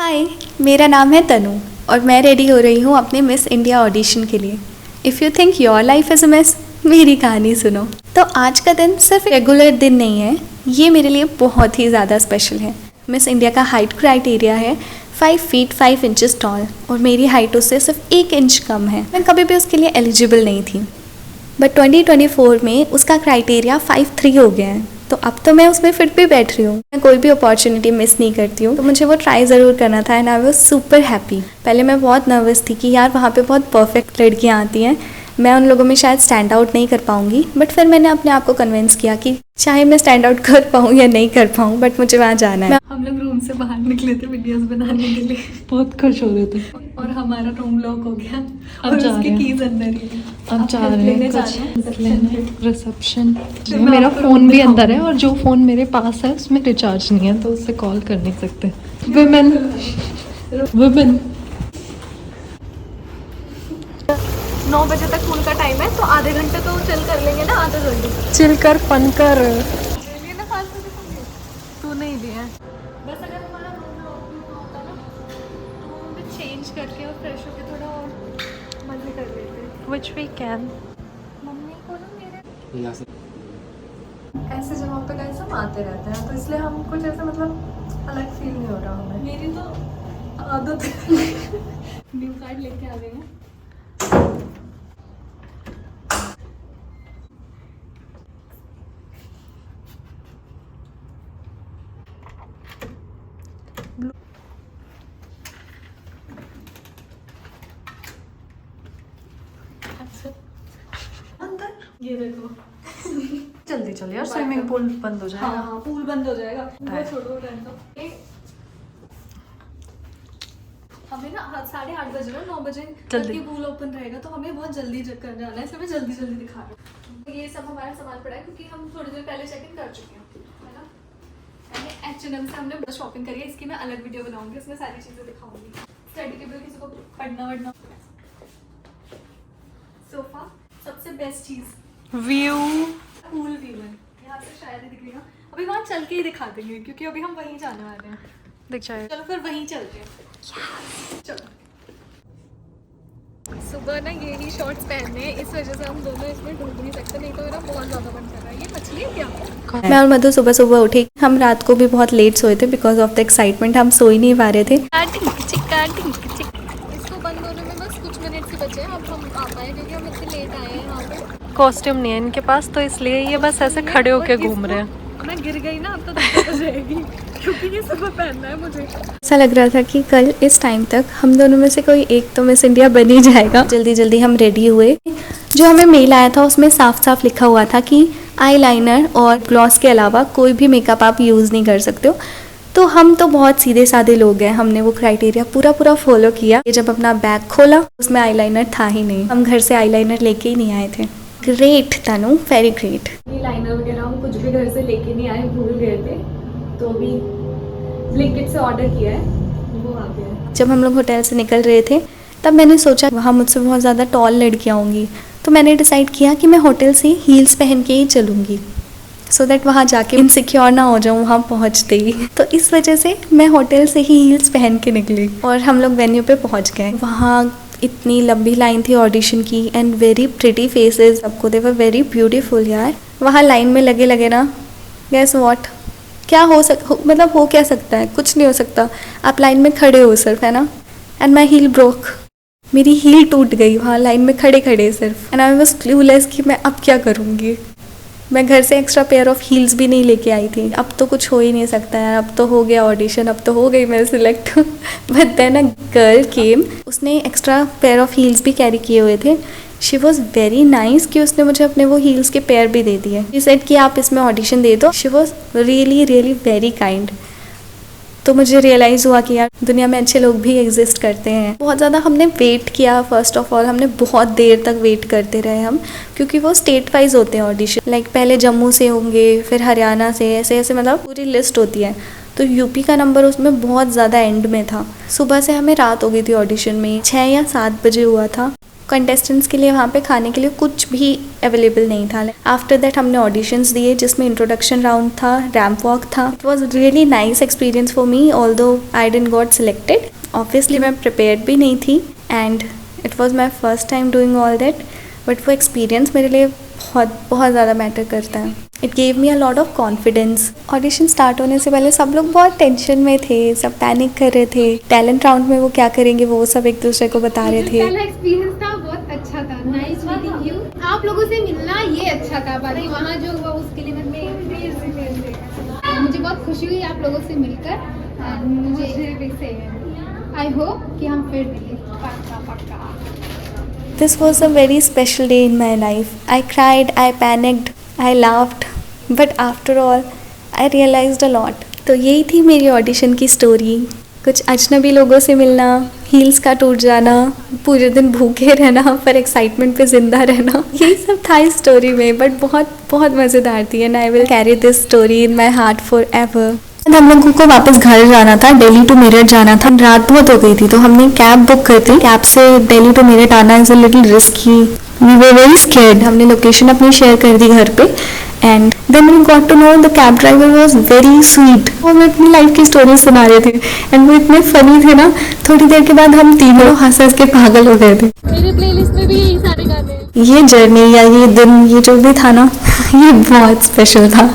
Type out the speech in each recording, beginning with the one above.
हाय, मेरा नाम है तनु और मैं रेडी हो रही हूँ अपने मिस इंडिया ऑडिशन के लिए। If you think your life is a miss, मेरी कहानी सुनो। तो आज का दिन सिर्फ रेगुलर दिन नहीं है, ये मेरे लिए बहुत ही ज़्यादा स्पेशल है। मिस इंडिया का हाइट क्राइटेरिया है 5 फीट 5 इंचेस टॉल और मेरी हाइट उससे सिर्फ 1 इंच कम है। मैं कभी भी उसके लिए एलिजिबल नहीं थी, बट 2024 में उसका क्राइटेरिया 5'3" हो गया है। तो अब तो मैं उसमें फिट भी बैठ रही हूँ। मैं कोई भी अपॉर्चुनिटी मिस नहीं करती हूँ, तो मुझे वो ट्राई ज़रूर करना था and I was super happy. पहले मैं बहुत नर्वस थी कि यार वहाँ पे बहुत परफेक्ट लड़कियाँ आती हैं, मैं उन लोगों में शायद स्टैंड आउट नहीं कर पाऊँगी। बट फिर मैंने अपने आप को कन्विंस किया कि चाहे मैं स्टैंड आउट कर पाऊँ या नहीं कर पाऊँ, बट मुझे वहाँ जाना है। हम लोग रूम से बाहर निकले थे वीडियोस बनाने के लिए, बहुत खुश हो रहे थे। और हमारा रूम लॉक हो गया। अब और जा उसकी रहे हैं। कीज अंदर ही है। अब जा रहे लेने हैं जा कुछ रहे हैं लेने रिसेप्शन। फिर मैं मेरा आपको फ़ोन भी दिखाऊंगी। अंदर है और जो फ़ोन मेरे पास है उसमें रिचार्ज नहीं है, तो उससे कॉल कर नहीं सकते। वुमेन वुमेन 9 बजे तक स्कूल का टाइम है, तो आधे घंटे तो चिल कर लेंगे ना, आधे घंटे चिल कर फन कर। लिए ना फालतू के पंगे। तू नहीं दिया बस। अगर हमारा रूम लॉक होता ना, तो हम भी चेंज करके और फ्रेश होके थोड़ा और मजे कर लेते। Which we can। मम्मी को ना मेरे ऐसे जगहों पे कैसे हम आते रहते हैं, तो इसलिए हम कुछ ऐसा मतलब अलग फील नहीं हो रहा हमें। मेरी तो आदत है। न्यू कार्ड लेके आ गए हैं। अंदर ये देखो। जल्दी चल यार, स्विमिंग पूल बंद हो जाएगा। हाँ, पूल बंद हो जाएगा। वो छोड़ो रहने दो। हमें ना 8:30 बजे ना 9 बजे जल्दी। तक पूल ओपन रहेगा, तो हमें बहुत जल्दी कर जाना है, इसलिए मैं जल्दी जल्दी दिखा रही हूँ। तो ये सब हमारा सामान पड़ा है, क्योंकि हम थोड़ी देर पहले चेक इन कर चुके हैं, है ना। H&M से हमने शॉपिंग करी है, इसकी मैं अलग वीडियो बनाऊंगी, उसमें सारी चीज़ें दिखाऊंगी। स्टडी टेबल किसी को पढ़ना वढ़ना। सोफा सबसे बेस्ट चीज़। व्यू पूल व्यू है, यहाँ से शायद ही दिखेगा। अभी वहाँ चल के ही दिखा देंगे, क्योंकि अभी हम वहीं जाने वाले हैं। दिख जाएगा। चलो फिर वहीं चलते हैं। चलो। सुबह ना ये ही शॉर्ट्स पहनने हैं, इस वजह से हम दोनों इसमें ढूंढ नहीं सकते, नहीं तो मेरा बहुत ज़्यादा मन कर रहा है। ये मछली है क्या? मैं और मधु सुबह सुबह उठी। हम रात को भी बहुत लेट सोए थे बिकॉज ऑफ द एक्साइटमेंट, हम सो ही नहीं पा रहे थे। इसको बंद होने में बस कुछ मिनट ही बचे हैं, अब हम आ पाए क्योंकि हम इतने लेट आए हैं यहाँ पे। कॉस्ट्यूम नहीं है इनके पास, तो इसलिए ये बस ऐसे खड़े होके घूम रहे हैं। मैं गिर गई ना, अब तो दिक्कत हो जाएगी, क्योंकि ये सुबह पहनना है मुझे। ऐसा लग रहा था कि कल इस टाइम तक हम दोनों में से कोई एक तो मिस इंडिया बन ही जाएगा। जल्दी जल्दी हम रेडी हुए। जो हमें मेल आया था उसमें साफ साफ लिखा हुआ था कि आईलाइनर और ग्लॉस के अलावा कोई भी मेकअप आप यूज़ नहीं कर सकते हो। तो हम तो बहुत सीधे साधे लोग हैं, हमने वो क्राइटेरिया पूरा फॉलो किया। ये जब अपना बैग खोला उसमें आईलाइनर था ही नहीं, हम घर से आईलाइनर लेके ही नहीं आए थे। ग्रेट तनु, वेरी ग्रेट। ये लाइनर वगैरह हम कुछ भी घर से लेके नहीं आए, भूल गए थे, तो अभी ब्लिंकिट से ऑर्डर किया है, वो आ गया है। जब हम लोग होटल से निकल रहे थे तब मैंने सोचा वहाँ मुझसे बहुत ज़्यादा टॉल लड़कियाँ होंगी, तो मैंने डिसाइड किया कि मैं होटल से हील्स पहन के ही चलूँगी, सो दैट वहाँ जाके इनसिक्योर ना हो जाऊँ वहाँ पहुँचते ही। तो इस वजह से मैं होटल से ही हील्स पहन के निकली और हम लोग वेन्यू पे पहुँच गए। वहाँ इतनी लंबी लाइन थी ऑडिशन की एंड वेरी प्रिटी फेसेस, सबको दे वर वेरी ब्यूटीफुल यार। वहाँ लाइन में लगे लगे ना, गेस व्हाट, क्या मतलब हो क्या सकता है, कुछ नहीं हो सकता। आप लाइन में खड़े हो सिर्फ, है ना। एंड माई हील ब्रोक, मेरी हील टूट गई वहाँ लाइन में खड़े खड़े सिर्फ। एंड आई वाज क्लूलेस कि मैं अब क्या करूँगी। मैं घर से एक्स्ट्रा पेयर ऑफ हील्स भी नहीं लेके आई थी। अब तो कुछ हो ही नहीं सकता यार, अब तो हो गया ऑडिशन, अब तो हो गई मैं select. But then a girl came, उसने एक्स्ट्रा पेयर ऑफ हील्स भी कैरी किए हुए थे। शी वॉज वेरी नाइस कि उसने मुझे अपने वो हील्स के पेयर भी दे दिए। शी सेड कि आप इसमें ऑडिशन दे दो। She was really really very kind. तो मुझे रियलाइज़ हुआ कि यार दुनिया में अच्छे लोग भी एग्जिस्ट करते हैं। बहुत ज़्यादा हमने वेट किया। फर्स्ट ऑफ ऑल हमने बहुत देर तक वेट करते रहे हम, क्योंकि वो स्टेट वाइज होते हैं ऑडिशन। लाइक पहले जम्मू से होंगे, फिर हरियाणा से, ऐसे ऐसे मतलब पूरी लिस्ट होती है। तो यूपी का नंबर उसमें बहुत ज़्यादा एंड में था। सुबह से हमें रात हो गई थी ऑडिशन में, 6 या 7 बजे हुआ था। कंटेस्टेंट्स के लिए वहाँ पे खाने के लिए कुछ भी अवेलेबल नहीं था। आफ्टर दैट हमने ऑडिशंस दिए जिसमें इंट्रोडक्शन राउंड था, रैम्प वॉक था। It was really nice experience for me, although I didn't got selected. Obviously मैं प्रिपेयर्ड भी नहीं थी and it was my first time doing all that, but वो एक्सपीरियंस मेरे लिए बहुत ज़्यादा मैटर करता है। It gave me a lot of confidence. Audition start होने से पहले सब लोग बहुत टेंशन में थे, सब पैनिक कर रहे थे। टैलेंट राउंड में वो क्या करेंगे वो सब एक दूसरे को बता रहे थे। पहला एक्सपीरियंस था, बहुत अच्छा था। Nice meeting you. आप लोगों से मिलना ये अच्छा था, बाकी वहाँ जो हुआ उसके लिए मुझे बहुत खुशी हुई आप लोगों से मिलकर। मुझे आई होप कि हम फिर मिलें। पक्का। This was a very special day in my life. I cried, I panicked, I laughed, but after all, I realized a lot. तो यही थी मेरी ऑडिशन की स्टोरी। कुछ अजनबी लोगों से मिलना, हील्स का टूट जाना, पूरे दिन भूखे रहना पर एक्साइटमेंट पे ज़िंदा रहना, यही सब था इस स्टोरी में, बट बहुत मज़ेदार थी and I will carry this story in my heart for ever. हम लोगों को वापस घर जाना था, दिल्ली टू मेरठ जाना था। रात बहुत हो गई थी तो हमने कैब बुक कर दी। कैब से दिल्ली टू मेरठ आना is a little risky, we were very scared. हमने लोकेशन अपनी शेयर कर दी घर पे and then we got to know the cab driver was very sweet. वो हमें अपनी लाइफ की स्टोरी सुना रहे थे एंड वो इतने फनी थे ना। थोड़ी देर के बाद हम तीनों हंस के पागल हो गए थे। मेरे प्लेलिस्ट में भी यही सारे गाने हैं। ये जर्नी या ये दिन, ये जो भी था ना, ये बहुत स्पेशल था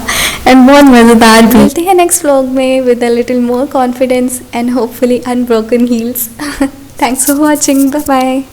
एंड बहुत मज़ेदार भी। मिलते हैं नेक्स्ट व्लॉग में with a little more confidence and hopefully unbroken heels. Thanks for watching, bye bye.